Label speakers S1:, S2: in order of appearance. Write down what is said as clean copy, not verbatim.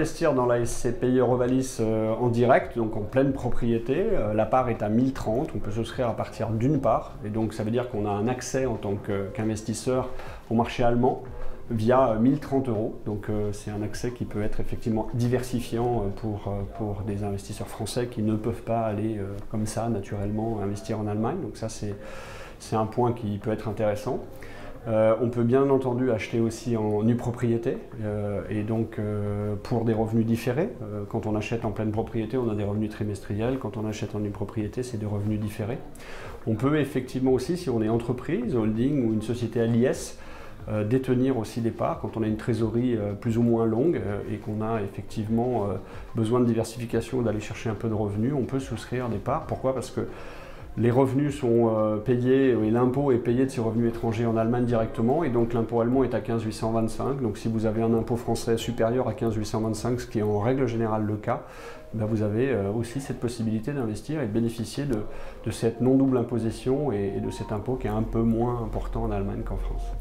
S1: investir dans la SCPI Eurovalis en direct, donc en pleine propriété. La part est à 1030, on peut souscrire à partir d'une part, et donc ça veut dire qu'on a un accès en tant qu'investisseur au marché allemand via 1030 €. Donc c'est un accès qui peut être effectivement diversifiant pour des investisseurs français qui ne peuvent pas aller comme ça naturellement investir en Allemagne. Donc ça c'est un point qui peut être intéressant. On peut bien entendu acheter aussi en nue propriété et donc pour des revenus différés. Quand on achète en pleine propriété, on a des revenus trimestriels. Quand on achète en nue propriété, c'est des revenus différés. On peut effectivement aussi, si on est entreprise, holding ou une société à l'IS, détenir aussi des parts quand on a une trésorerie plus ou moins longue et qu'on a effectivement besoin de diversification, d'aller chercher un peu de revenus, on peut souscrire des parts. Pourquoi? Parce que les revenus sont payés et l'impôt est payé de ces revenus étrangers en Allemagne directement et donc l'impôt allemand est à 15 825. Donc si vous avez un impôt français supérieur à 15 825, ce qui est en règle générale le cas, ben vous avez aussi cette possibilité d'investir et de bénéficier de cette non-double imposition et de cet impôt qui est un peu moins important en Allemagne qu'en France.